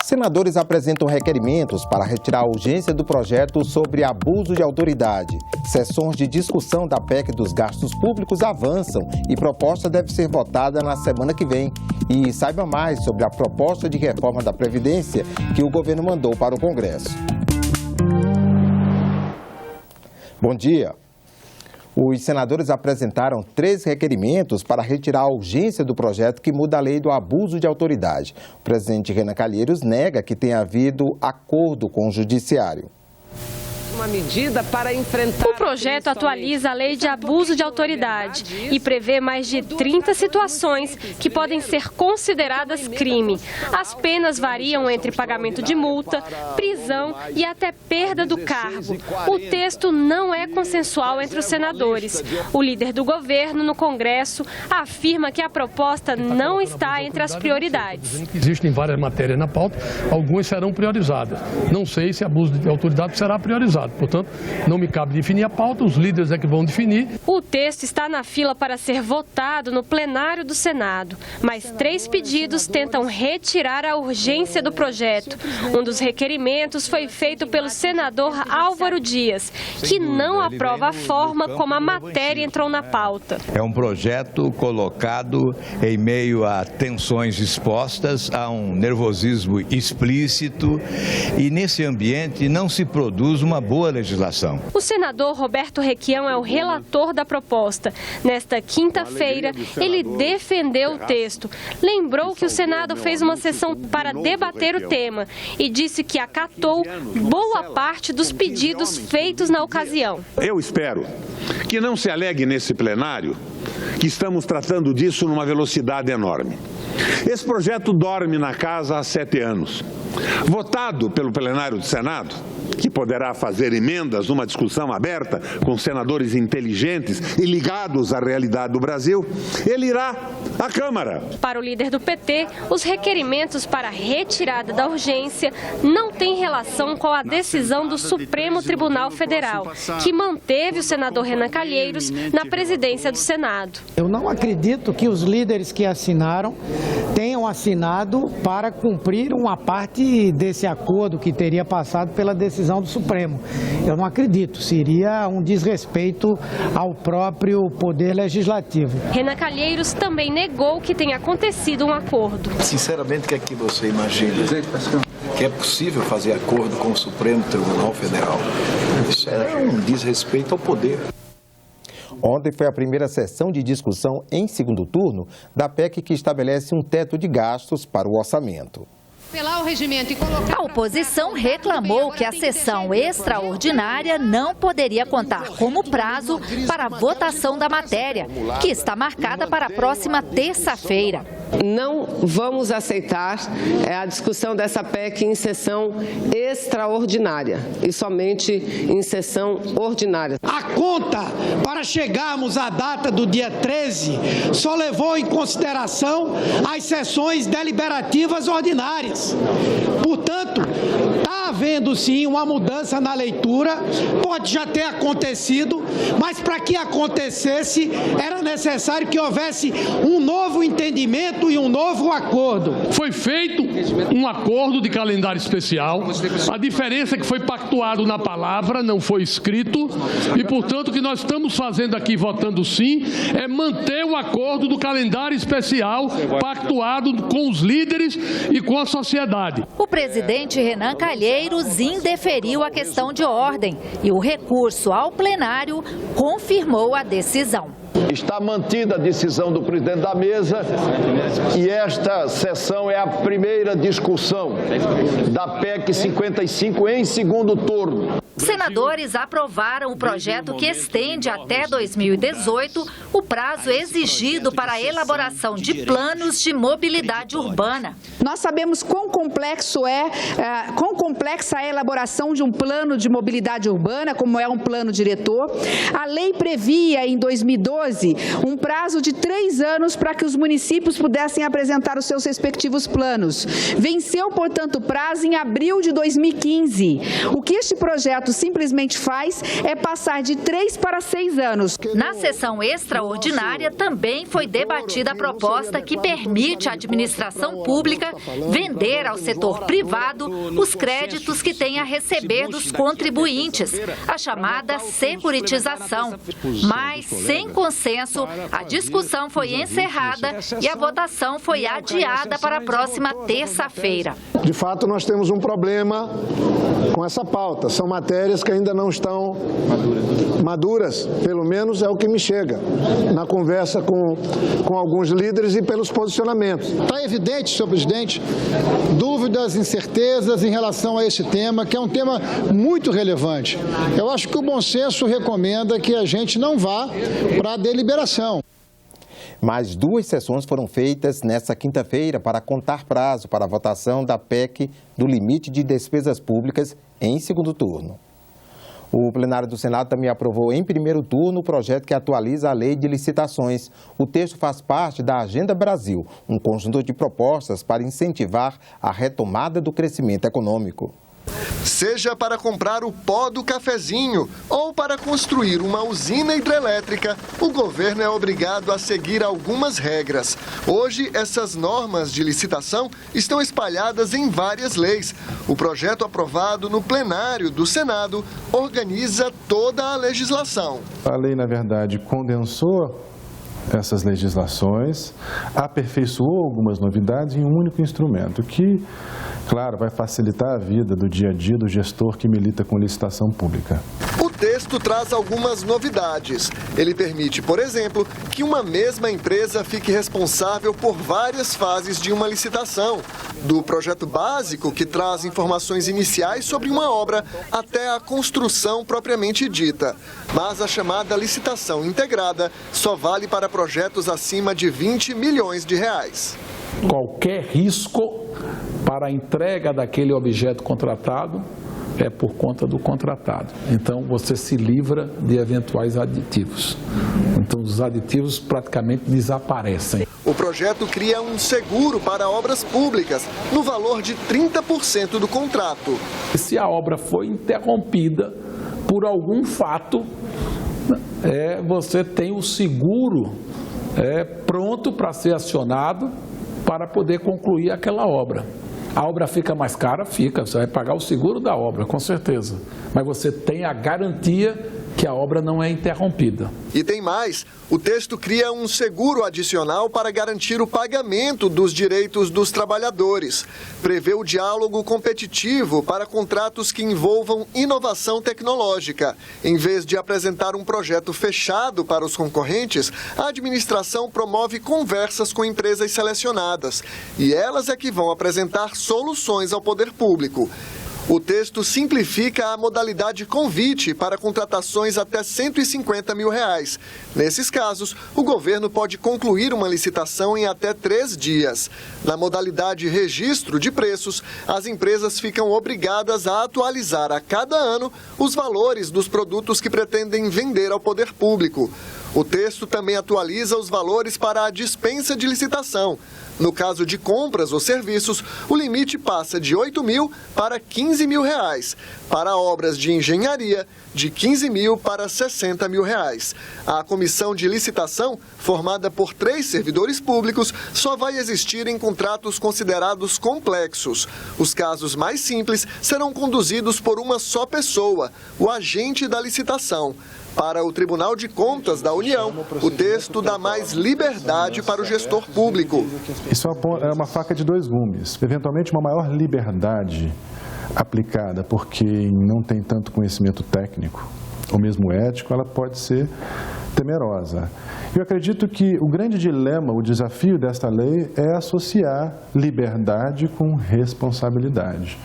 Senadores apresentam requerimentos para retirar a urgência do projeto sobre abuso de autoridade. Sessões de discussão da PEC dos gastos públicos avançam e proposta deve ser votada na semana que vem. E saiba mais sobre a proposta de reforma da Previdência que o governo mandou para o Congresso. Bom dia. Os senadores apresentaram 3 requerimentos para retirar a urgência do projeto que muda a lei do abuso de autoridade. O presidente Renan Calheiros nega que tenha havido acordo com o Judiciário. Uma medida para enfrentar... O projeto atualiza a lei de abuso de autoridade e prevê mais de 30 situações que podem ser consideradas crime. As penas variam entre pagamento de multa, prisão e até perda do cargo. O texto não é consensual entre os senadores. O líder do governo no Congresso afirma que a proposta não está entre as prioridades. Existem várias matérias na pauta, algumas serão priorizadas. Não sei se abuso de autoridade será priorizado. Portanto, não me cabe definir a pauta, os líderes é que vão definir. O texto está na fila para ser votado no plenário do Senado, mas 3 pedidos tentam retirar a urgência do projeto. Um dos requerimentos foi feito pelo senador Álvaro Dias, que não aprova a forma como a matéria entrou na pauta. É um projeto colocado em meio a tensões expostas, a um nervosismo explícito, e nesse ambiente não se produz uma boa legislação. O senador Roberto Requião é o relator da proposta. Nesta quinta-feira, ele defendeu o texto. Lembrou que o Senado fez uma sessão para debater o tema e disse que acatou boa parte dos pedidos feitos na ocasião. Eu espero que não se alegue nesse plenário que estamos tratando disso numa velocidade enorme. Esse projeto dorme na casa há 7 anos. Votado pelo plenário do Senado, que poderá fazer emendas numa discussão aberta com senadores inteligentes e ligados à realidade do Brasil, ele irá à Câmara. Para o líder do PT, os requerimentos para a retirada da urgência não têm relação com a decisão do Supremo Tribunal Federal, que manteve o senador Renan Calheiros na presidência do Senado. Eu não acredito que os líderes que assinaram tenham assinado para cumprir uma parte desse acordo que teria passado pela decisão do Supremo. Eu não acredito, seria um desrespeito ao próprio Poder Legislativo. Renan Calheiros também negou que tenha acontecido um acordo. Sinceramente, o que é que você imagina? Que é possível fazer acordo com o Supremo Tribunal Federal? Isso é um desrespeito ao poder. Ontem foi a primeira sessão de discussão em segundo turno da PEC que estabelece um teto de gastos para o orçamento. A oposição reclamou que a sessão extraordinária não poderia contar como prazo para a votação da matéria, que está marcada para a próxima terça-feira. Não vamos aceitar a discussão dessa PEC em sessão extraordinária e somente em sessão ordinária. A conta para chegarmos à data do dia 13 só levou em consideração as sessões deliberativas ordinárias. Portanto, está havendo sim uma mudança na leitura, pode já ter acontecido, mas para que acontecesse era necessário que houvesse um novo entendimento e um novo acordo. Foi feito um acordo de calendário especial, a diferença é que foi pactuado na palavra, não foi escrito, e portanto o que nós estamos fazendo aqui, votando sim, é manter o acordo do calendário especial pactuado com os líderes e com a sociedade. O presidente Renan Calheiros indeferiu a questão de ordem e o recurso ao plenário confirmou a decisão. Está mantida a decisão do presidente da mesa e esta sessão é a primeira discussão da PEC 55 em segundo turno. Senadores aprovaram o projeto que estende até 2018 o prazo exigido para a elaboração de planos de mobilidade urbana. Nós sabemos quão complexa é a elaboração de um plano de mobilidade urbana, como é um plano diretor. A lei previa em 2002 2012, um prazo de 3 anos para que os municípios pudessem apresentar os seus respectivos planos. Venceu, portanto, o prazo em abril de 2015. O que este projeto simplesmente faz é passar de 3 para 6 anos. Na sessão extraordinária também foi debatida a proposta que permite à administração pública vender ao setor privado os créditos que tem a receber dos contribuintes, a chamada securitização. Mas, sem consenso, a discussão foi encerrada e a votação foi adiada para a próxima terça-feira. De fato, nós temos um problema com essa pauta. São matérias que ainda não estão maduras, pelo menos é o que me chega na conversa com alguns líderes e pelos posicionamentos. Está evidente, senhor presidente, dúvidas, incertezas em relação a esse tema, que é um tema muito relevante. Eu acho que o bom senso recomenda que a gente não vá para a deliberação. Mais 2 sessões foram feitas nesta quinta-feira para contar prazo para a votação da PEC do limite de despesas públicas em segundo turno. O plenário do Senado também aprovou em primeiro turno o projeto que atualiza a lei de licitações. O texto faz parte da Agenda Brasil, um conjunto de propostas para incentivar a retomada do crescimento econômico. Seja para comprar o pó do cafezinho ou para construir uma usina hidrelétrica, o governo é obrigado a seguir algumas regras. Hoje, essas normas de licitação estão espalhadas em várias leis. O projeto aprovado no plenário do Senado organiza toda a legislação. A lei, na verdade, condensou essas legislações, aperfeiçoou algumas novidades em um único instrumento, que, claro, vai facilitar a vida do dia a dia do gestor que milita com licitação pública. O texto traz algumas novidades. Ele permite, por exemplo, que uma mesma empresa fique responsável por várias fases de uma licitação, do projeto básico, que traz informações iniciais sobre uma obra, até a construção propriamente dita. Mas a chamada licitação integrada só vale para projetos acima de 20 milhões de reais. Qualquer risco para a entrega daquele objeto contratado é por conta do contratado. Então, você se livra de eventuais aditivos. Então, os aditivos praticamente desaparecem. O projeto cria um seguro para obras públicas, no valor de 30% do contrato. Se a obra foi interrompida por algum fato, você tem o seguro pronto para ser acionado para poder concluir aquela obra. A obra fica mais cara? Fica, você vai pagar o seguro da obra, com certeza. Mas você tem a garantia que a obra não é interrompida. E tem mais, o texto cria um seguro adicional para garantir o pagamento dos direitos dos trabalhadores. Prevê o diálogo competitivo para contratos que envolvam inovação tecnológica. Em vez de apresentar um projeto fechado para os concorrentes, a administração promove conversas com empresas selecionadas. E elas é que vão apresentar soluções ao poder público. O texto simplifica a modalidade convite para contratações até R$ 150 mil. Nesses casos, o governo pode concluir uma licitação em até 3 dias. Na modalidade registro de preços, as empresas ficam obrigadas a atualizar a cada ano os valores dos produtos que pretendem vender ao poder público. O texto também atualiza os valores para a dispensa de licitação. No caso de compras ou serviços, o limite passa de R$ 8 mil para R$ 15 mil. Para obras de engenharia, de R$ 15 mil para R$ 60 mil. A comissão de licitação, formada por 3 servidores públicos, só vai existir em contratos considerados complexos. Os casos mais simples serão conduzidos por uma só pessoa, o agente da licitação. Para o Tribunal de Contas da União, o texto dá mais liberdade para o gestor público. Isso é uma faca de 2 gumes. Eventualmente, uma maior liberdade aplicada por quem não tem tanto conhecimento técnico ou mesmo ético, ela pode ser temerosa. Eu acredito que o grande dilema, o desafio desta lei é associar liberdade com responsabilidade.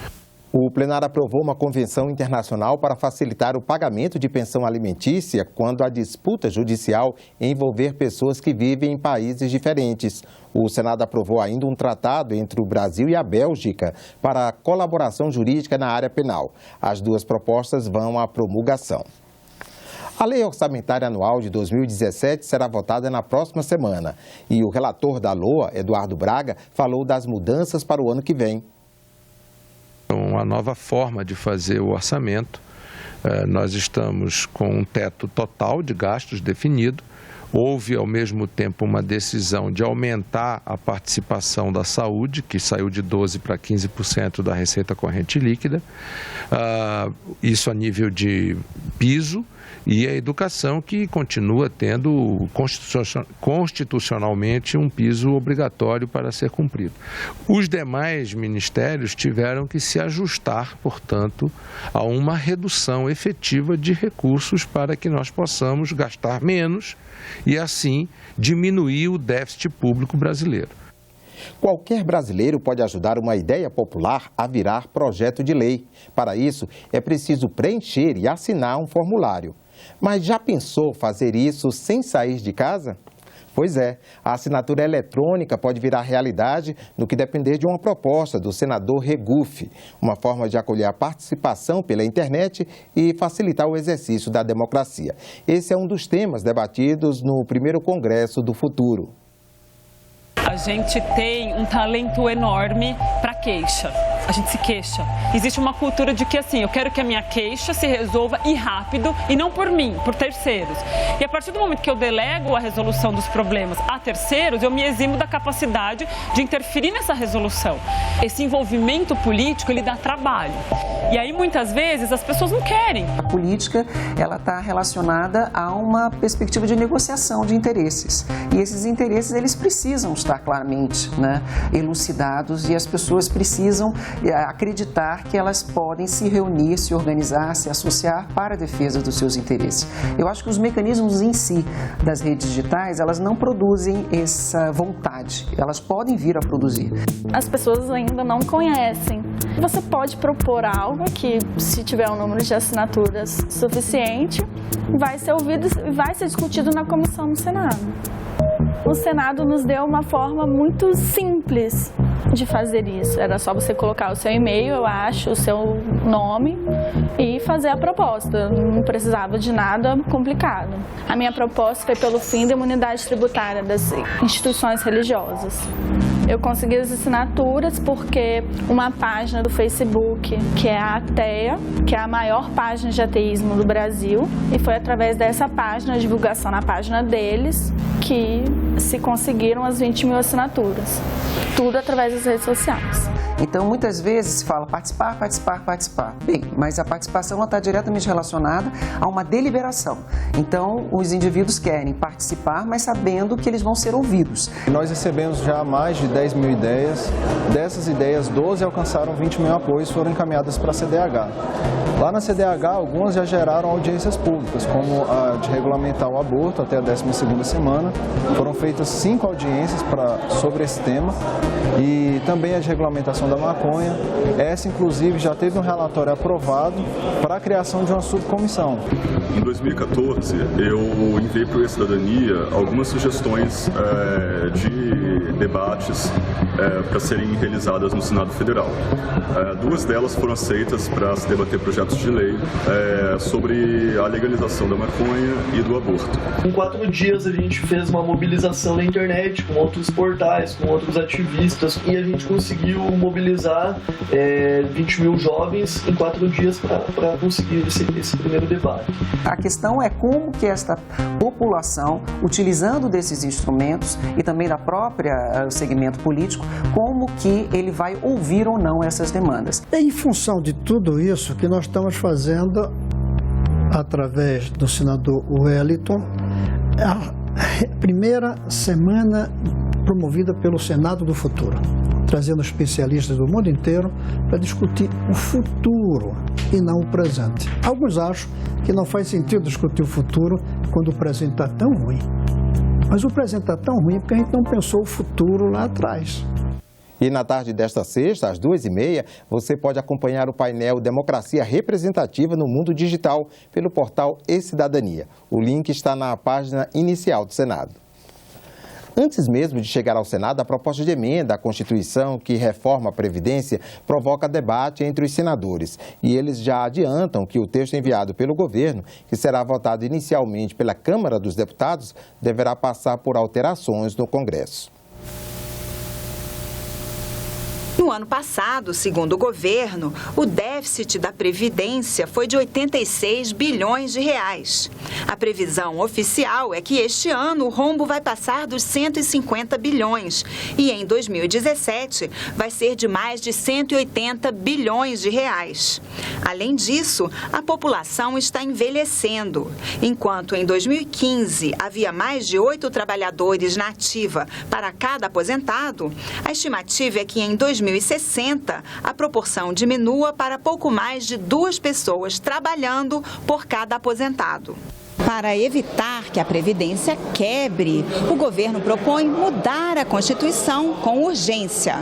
O plenário aprovou uma convenção internacional para facilitar o pagamento de pensão alimentícia quando a disputa judicial envolver pessoas que vivem em países diferentes. O Senado aprovou ainda um tratado entre o Brasil e a Bélgica para a colaboração jurídica na área penal. As 2 propostas vão à promulgação. A Lei Orçamentária Anual de 2017 será votada na próxima semana. E o relator da LOA, Eduardo Braga, falou das mudanças para o ano que vem. Uma nova forma de fazer o orçamento. Nós estamos com um teto total de gastos definido. Houve, ao mesmo tempo, uma decisão de aumentar a participação da saúde, que saiu de 12% para 15% da receita corrente líquida, isso a nível de piso, e a educação, que continua tendo constitucionalmente um piso obrigatório para ser cumprido. Os demais ministérios tiveram que se ajustar, portanto, a uma redução efetiva de recursos para que nós possamos gastar menos e, assim, diminuir o déficit público brasileiro. Qualquer brasileiro pode ajudar uma ideia popular a virar projeto de lei. Para isso, é preciso preencher e assinar um formulário. Mas já pensou fazer isso sem sair de casa? Pois é, a assinatura eletrônica pode virar realidade no que depender de uma proposta do senador Regufe, uma forma de acolher a participação pela internet e facilitar o exercício da democracia. Esse é um dos temas debatidos no primeiro Congresso do Futuro. A gente tem um talento enorme para queixa. A gente se queixa. Existe uma cultura de que, assim, eu quero que a minha queixa se resolva e rápido, e não por mim, por terceiros. E a partir do momento que eu delego a resolução dos problemas a terceiros, eu me eximo da capacidade de interferir nessa resolução. Esse envolvimento político, ele dá trabalho. E aí, muitas vezes, as pessoas não querem. A política, ela está relacionada a uma perspectiva de negociação de interesses. E esses interesses, eles precisam estar claramente, elucidados, e as pessoas precisam acreditar que elas podem se reunir, se organizar, se associar para a defesa dos seus interesses. Eu acho que os mecanismos em si das redes digitais, elas não produzem essa vontade, elas podem vir a produzir. As pessoas ainda não conhecem. Você pode propor algo que, se tiver um número de assinaturas suficiente, vai ser ouvido e vai ser discutido na comissão no Senado. O Senado nos deu uma forma muito simples de fazer isso. Era só você colocar o seu e-mail, eu acho, o seu nome e fazer a proposta. Não precisava de nada complicado. A minha proposta foi pelo fim da imunidade tributária das instituições religiosas. Eu consegui as assinaturas porque uma página do Facebook, que é a Ateia, que é a maior página de ateísmo do Brasil, e foi através dessa página, a divulgação na página deles, que se conseguiram as 20 mil assinaturas. Tudo através das redes sociais. Então, muitas vezes se fala participar, participar, participar. Bem, mas a participação está diretamente relacionada a uma deliberação. Então, os indivíduos querem participar, mas sabendo que eles vão ser ouvidos. Nós recebemos já mais de 10 mil ideias. Dessas ideias, 12 alcançaram 20 mil apoios e foram encaminhadas para a CDH. Lá na CDH, algumas já geraram audiências públicas, como a de regulamentar o aborto até a 12ª semana. Foram feitas 5 audiências sobre esse tema e também a de regulamentação da maconha. Essa, inclusive, já teve um relatório aprovado para a criação de uma subcomissão. Em 2014, eu enviei para o E-Cidadania algumas sugestões de debates para serem realizadas no Senado Federal. 2 delas foram aceitas para se debater projetos de lei sobre a legalização da maconha e do aborto. Em 4 dias a gente fez uma mobilização na internet com outros portais, com outros ativistas, e a gente conseguiu mobilizar 20 mil jovens em 4 dias para conseguir esse primeiro debate. A questão é como que esta população, utilizando desses instrumentos e também da própria segmento político, como que ele vai ouvir ou não essas demandas. É em função de tudo isso que nós estamos fazendo, através do senador Wellington, a primeira semana promovida pelo Senado do Futuro, trazendo especialistas do mundo inteiro para discutir o futuro e não o presente. Alguns acham que não faz sentido discutir o futuro quando o presente está tão ruim. Mas o presente está tão ruim porque a gente não pensou o futuro lá atrás. E na tarde desta sexta, às 2h30, você pode acompanhar o painel Democracia Representativa no Mundo Digital pelo portal E-Cidadania. O link está na página inicial do Senado. Antes mesmo de chegar ao Senado, a proposta de emenda à Constituição que reforma a Previdência provoca debate entre os senadores. E eles já adiantam que o texto enviado pelo governo, que será votado inicialmente pela Câmara dos Deputados, deverá passar por alterações no Congresso. No ano passado, segundo o governo, o déficit da Previdência foi de 86 bilhões de reais. A previsão oficial é que este ano o rombo vai passar dos 150 bilhões e em 2017 vai ser de mais de 180 bilhões de reais. Além disso, a população está envelhecendo. Enquanto em 2015 havia mais de 8 trabalhadores na ativa para cada aposentado, a estimativa é que em 2060 a proporção diminua para pouco mais de 2 pessoas trabalhando por cada aposentado. Para evitar que a Previdência quebre, o governo propõe mudar a Constituição com urgência.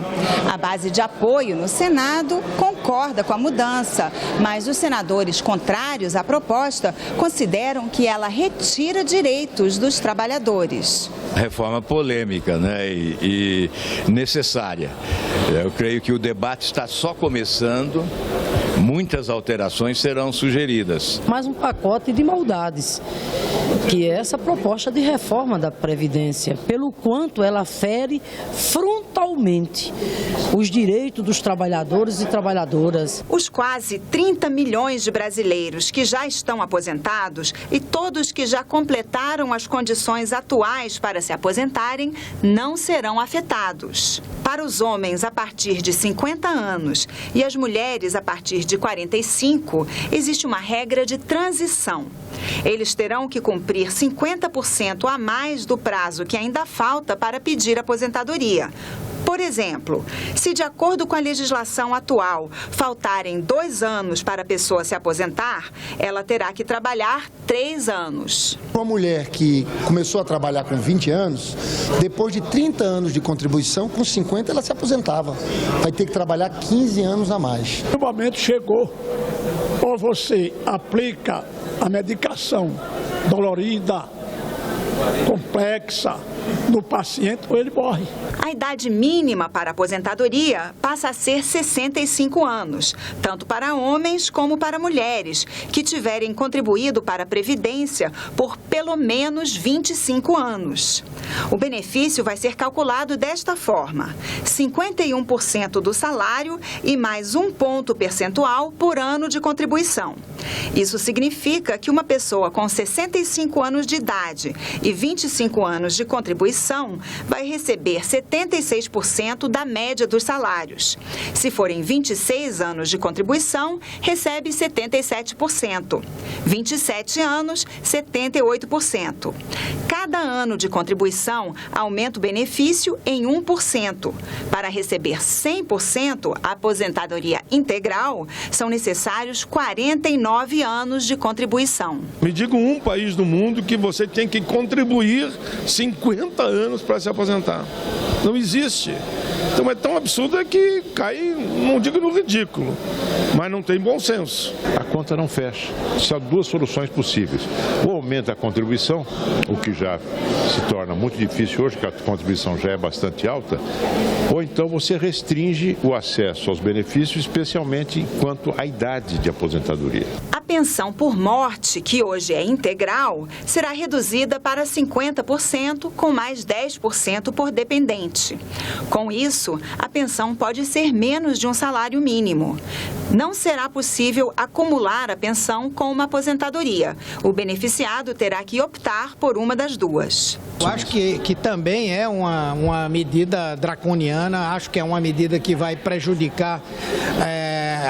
A base de apoio no Senado concorda com a mudança, mas os senadores contrários à proposta consideram que ela retira direitos dos trabalhadores. Reforma polêmica, né, e necessária. Eu creio que o debate está só começando. Muitas alterações serão sugeridas. Mais um pacote de maldades, que é essa proposta de reforma da Previdência, pelo quanto ela fere frontalmente os direitos dos trabalhadores e trabalhadoras. Os quase 30 milhões de brasileiros que já estão aposentados e todos que já completaram as condições atuais para se aposentarem não serão afetados. Para os homens a partir de 50 anos e as mulheres a partir de 45, existe uma regra de transição. Eles terão que cumprir 50% a mais do prazo que ainda falta para pedir aposentadoria. Por exemplo, se de acordo com a legislação atual faltarem 2 anos para a pessoa se aposentar, ela terá que trabalhar 3 anos. Uma mulher que começou a trabalhar com 20 anos, depois de 30 anos de contribuição, com 50 ela se aposentava. Vai ter que trabalhar 15 anos a mais. O momento chegou. Ou você aplica a medicação dolorida, complexa, no paciente, ou ele morre. A idade mínima para a aposentadoria passa a ser 65 anos, tanto para homens como para mulheres, que tiverem contribuído para a Previdência por pelo menos 25 anos. O benefício vai ser calculado desta forma: 51% do salário e mais 1 ponto percentual por ano de contribuição. Isso significa que uma pessoa com 65 anos de idade e 25 anos de contribuição vai receber 76% da média dos salários. Se forem 26 anos de contribuição, recebe 77%. 27 anos, 78%. Cada ano de contribuição aumenta o benefício em 1%. Para receber 100%, a aposentadoria integral, são necessários 49 anos de contribuição. Me diga um país do mundo que você tem que contribuir 50 anos para se aposentar. Não existe. Então é tão absurdo que cai, não digo no ridículo, mas não tem bom senso. A conta não fecha. São 2 soluções possíveis. Ou aumenta a contribuição, o que já se torna muito difícil hoje, porque a contribuição já é bastante alta, ou então você restringe o acesso aos benefícios, especialmente quanto à idade de aposentadoria. A pensão por morte, que hoje é integral, será reduzida para 50%, com mais 10% por dependente. Com isso, a pensão pode ser menos de um salário mínimo. Não será possível acumular a pensão com uma aposentadoria. O beneficiado terá que optar por uma das duas. Eu acho que também é uma medida draconiana, acho que é uma medida que vai prejudicar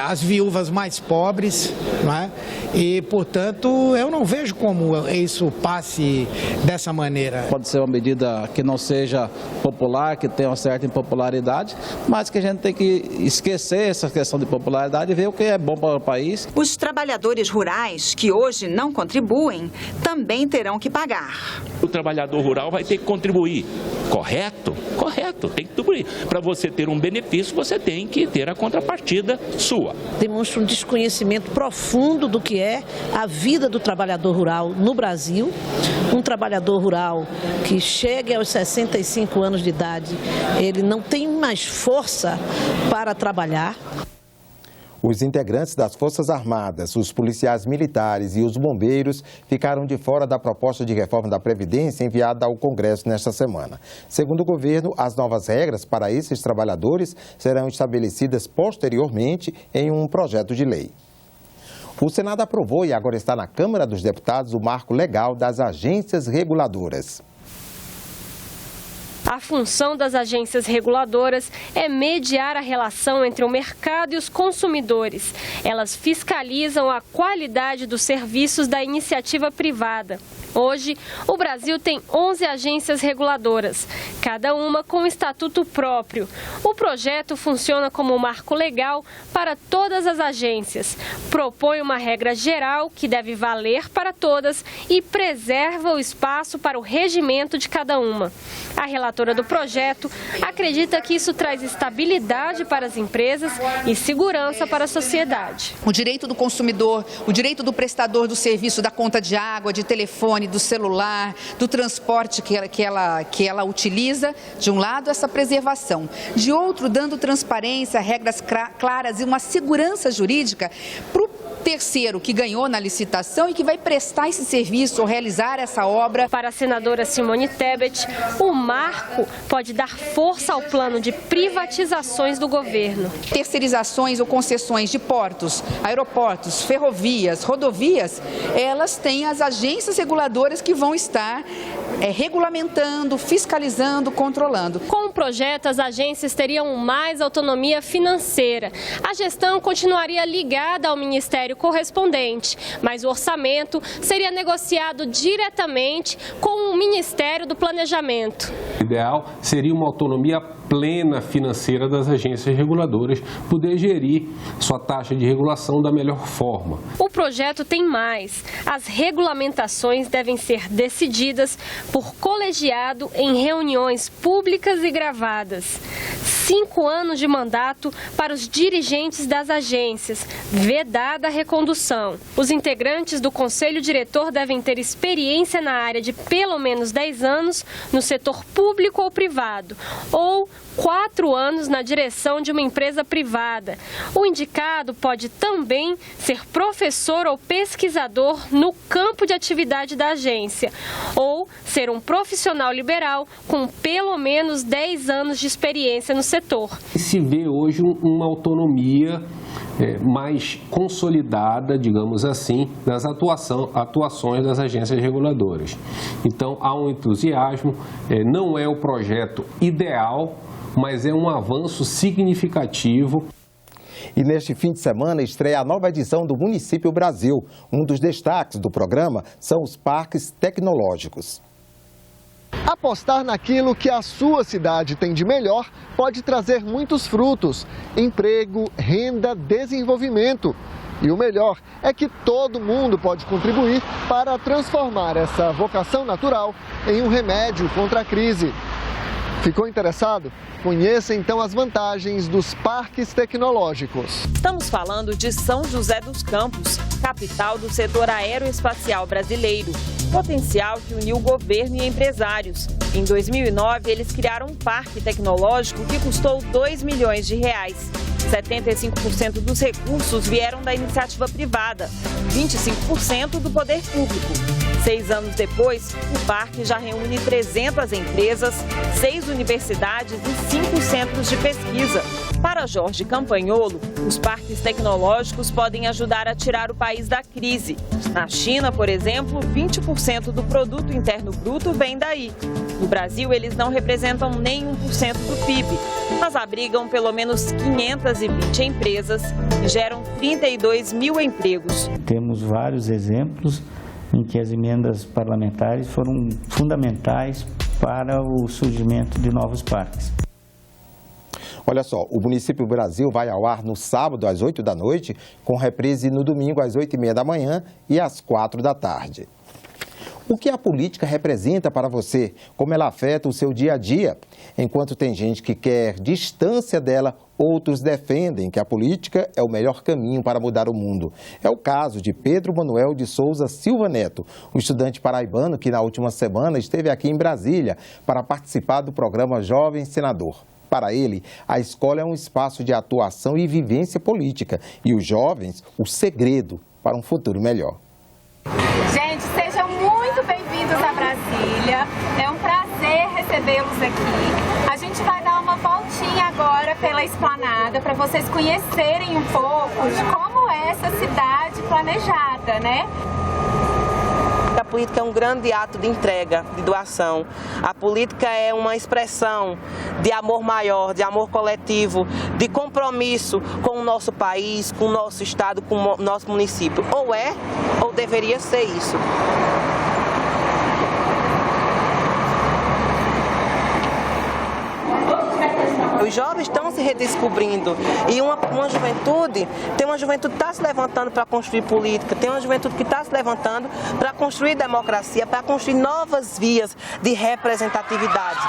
as viúvas mais pobres, não é? E, portanto, eu não vejo como isso passe dessa maneira. Pode ser uma medida que não seja popular, que tenha uma certa impopularidade, mas que a gente tem que esquecer essa questão de popularidade e ver o que é bom para o país. Os trabalhadores rurais que hoje não contribuem também terão que pagar. O trabalhador rural vai ter que contribuir. Correto? Correto, tem que contribuir. Para você ter um benefício, você tem que ter a contrapartida sua. Demonstra um desconhecimento profundo do que é a vida do trabalhador rural no Brasil. Um trabalhador rural que chega aos 65 anos de idade, ele não tem mais força para trabalhar. Os integrantes das Forças Armadas, os policiais militares e os bombeiros ficaram de fora da proposta de reforma da Previdência enviada ao Congresso nesta semana. Segundo o governo, as novas regras para esses trabalhadores serão estabelecidas posteriormente em um projeto de lei. O Senado aprovou e agora está na Câmara dos Deputados o marco legal das agências reguladoras. A função das agências reguladoras é mediar a relação entre o mercado e os consumidores. Elas fiscalizam a qualidade dos serviços da iniciativa privada. Hoje, o Brasil tem 11 agências reguladoras, cada uma com um estatuto próprio. O projeto funciona como um marco legal para todas as agências, propõe uma regra geral que deve valer para todas e preserva o espaço para o regimento de cada uma. A relatora do projeto acredita que isso traz estabilidade para as empresas e segurança para a sociedade. O direito do consumidor, o direito do prestador do serviço da conta de água, de telefone, do celular, do transporte que ela utiliza, de um lado essa preservação, de outro dando transparência, regras claras e uma segurança jurídica para o terceiro que ganhou na licitação e que vai prestar esse serviço ou realizar essa obra. Para a senadora Simone Tebet, o marco pode dar força ao plano de privatizações do governo. Terceirizações ou concessões de portos, aeroportos, ferrovias, rodovias, elas têm as agências reguladoras que vão estar regulamentando, fiscalizando, controlando. Com o projeto, as agências teriam mais autonomia financeira. A gestão continuaria ligada ao Ministério correspondente, mas o orçamento seria negociado diretamente com o Ministério do Planejamento. O ideal seria uma autonomia plena financeira das agências reguladoras, poder gerir sua taxa de regulação da melhor forma. O projeto tem mais. As regulamentações devem ser decididas por colegiado em reuniões públicas e gravadas. 5 anos de mandato para os dirigentes das agências, vedada a recondução. Os integrantes do Conselho Diretor devem ter experiência na área de pelo menos 10 anos no setor público ou privado, ou 4 anos na direção de uma empresa privada. O indicado pode também ser professor ou pesquisador no campo de atividade da agência, ou ser um profissional liberal com pelo menos 10 anos de experiência no setor. Se vê hoje uma autonomia mais consolidada, digamos assim, das atuações das agências reguladoras. Então, há um entusiasmo, não é o projeto ideal, mas é um avanço significativo. E neste fim de semana estreia a nova edição do Município Brasil. Um dos destaques do programa são os parques tecnológicos. Apostar naquilo que a sua cidade tem de melhor pode trazer muitos frutos: emprego, renda, desenvolvimento. E o melhor é que todo mundo pode contribuir para transformar essa vocação natural em um remédio contra a crise. Ficou interessado? Conheça então as vantagens dos parques tecnológicos. Estamos falando de São José dos Campos, capital do setor aeroespacial brasileiro. Potencial que uniu governo e empresários. Em 2009, eles criaram um parque tecnológico que custou R$2 milhões. 75% dos recursos vieram da iniciativa privada, 25% do poder público. 6 anos depois, o parque já reúne 300 empresas, 6 universidades e 5 centros de pesquisa. Para Jorge Campanholo, os parques tecnológicos podem ajudar a tirar o país da crise. Na China, por exemplo, 20% do produto interno bruto vem daí. No Brasil, eles não representam nem 1% do PIB, mas abrigam pelo menos 520 empresas e geram 32 mil empregos. Temos vários exemplos em que as emendas parlamentares foram fundamentais para o surgimento de novos parques. Olha só, o Município Brasil vai ao ar no sábado às 8 da noite, com reprise no domingo às 8h30 da manhã e às 4 da tarde. O que a política representa para você? Como ela afeta o seu dia a dia? Enquanto tem gente que quer distância dela, outros defendem que a política é o melhor caminho para mudar o mundo. É o caso de Pedro Manuel de Souza Silva Neto, um estudante paraibano que na última semana esteve aqui em Brasília para participar do programa Jovem Senador. Para ele, a escola é um espaço de atuação e vivência política e os jovens, o segredo para um futuro melhor. Gente, sejam muito bem-vindos a Brasília. É um prazer recebê-los aqui. A gente vai dar uma voltinha agora pela esplanada para vocês conhecerem um pouco de como é essa cidade planejada, né? A política é um grande ato de entrega, de doação. A política é uma expressão de amor maior, de amor coletivo, de compromisso com o nosso país, com o nosso estado, com o nosso município. Ou é, ou deveria ser isso. Os jovens estão se redescobrindo e uma juventude, tem uma juventude que está se levantando para construir política, tem uma juventude que está se levantando para construir democracia, para construir novas vias de representatividade.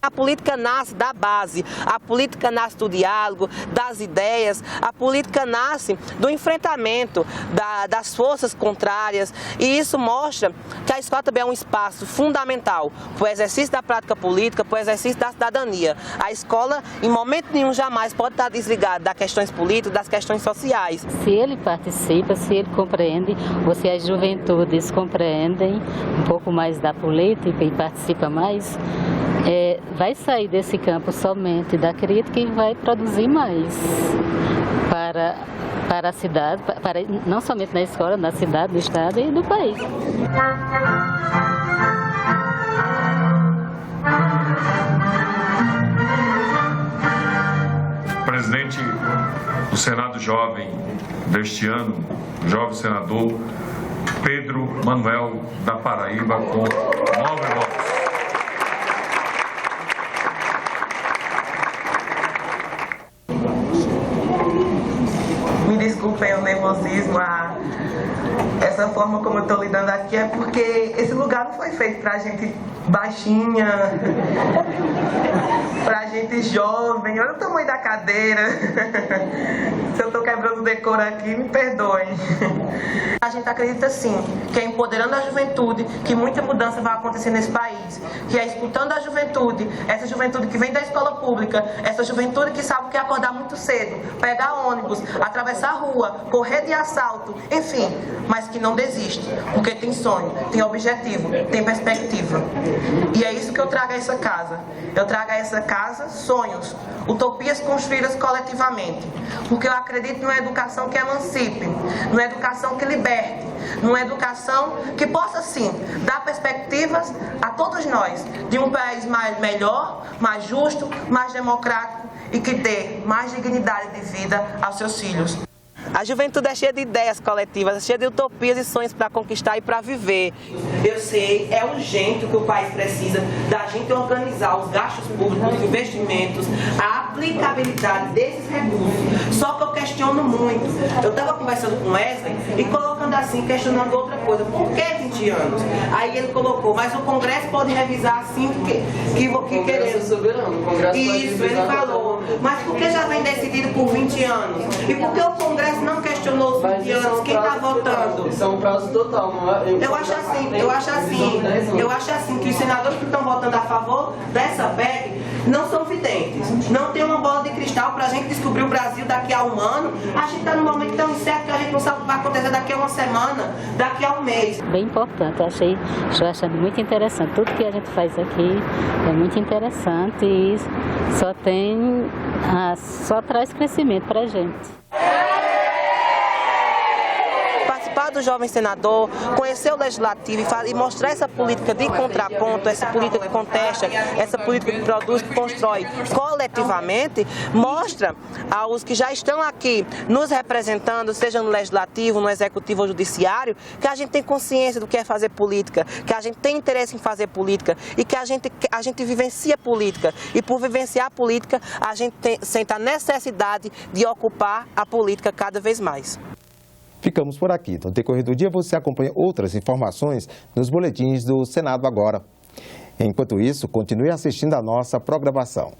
A política nasce da base, a política nasce do diálogo, das ideias, a política nasce do enfrentamento das forças contrárias e isso mostra que a escola também é um espaço fundamental para o exercício da prática política, para o exercício da cidadania. A escola, em momento nenhum, jamais pode estar desligada das questões políticas, das questões sociais. Se ele participa, se ele compreende, ou se as juventudes compreendem um pouco mais da política e participa mais, vai sair desse campo somente da crítica e vai produzir mais para a cidade, não somente na escola, na cidade, do estado e do país. Presidente do Senado Jovem deste ano, jovem senador Pedro Manuel da Paraíba, com 9 votos. Me desculpem o nervosismo, essa forma como eu estou lidando aqui é porque esse lugar não foi feito para gente baixinha, pra gente jovem. Olha o tamanho da cadeira. Se eu estou quebrando o decoro aqui, me perdoem. A gente acredita sim que é empoderando a juventude que muita mudança vai acontecer nesse país, que é escutando a juventude, essa juventude que vem da escola pública, essa juventude que sabe o que é acordar muito cedo, pegar ônibus, atravessar a rua, correr de assalto, enfim, mas que não desiste, porque tem sonho, tem objetivo, tem perspectiva. E é isso que eu trago a essa casa. Eu trago a essa casa sonhos, utopias construídas coletivamente, porque eu acredito numa educação que emancipe, numa educação que liberte, numa educação que possa sim dar perspectivas a todos nós de um país melhor, mais justo, mais democrático e que dê mais dignidade de vida aos seus filhos. A juventude é cheia de ideias coletivas, é cheia de utopias e sonhos para conquistar e para viver. Eu sei, é urgente o que o país precisa da gente organizar os gastos públicos, os investimentos, a aplicabilidade desses recursos. Só que eu questiono muito. Eu estava conversando com o Wesley e colocando assim, questionando outra coisa. Por que 20 anos? Aí ele colocou, mas o Congresso pode revisar assim que querer. Isso, ele falou. Mas por que já vem decidido por 20 anos? E por que o Congresso não questionou os 20 anos? Quem está votando? Isso é um prazo total, não é? Eu acho assim que os senadores que estão votando a favor dessa PEC não são videntes, não tem uma bola de cristal para a gente descobrir o Brasil daqui a um ano. A gente está num momento tão incerto que a gente não sabe o que vai acontecer daqui a uma semana, daqui a um mês. Bem importante, estou achando muito interessante. Tudo que a gente faz aqui é muito interessante e só traz crescimento para a gente. Participar do jovem senador, conhecer o legislativo e mostrar essa política de contraponto, essa política que contesta, essa política que produz, que constrói coletivamente, mostra aos que já estão aqui nos representando, seja no legislativo, no executivo ou judiciário, que a gente tem consciência do que é fazer política, que a gente tem interesse em fazer política e que a gente vivencia política. E por vivenciar a política, a gente sente a necessidade de ocupar a política cada vez mais. Ficamos por aqui. No decorrer do dia você acompanha outras informações nos boletins do Senado Agora. Enquanto isso, continue assistindo a nossa programação.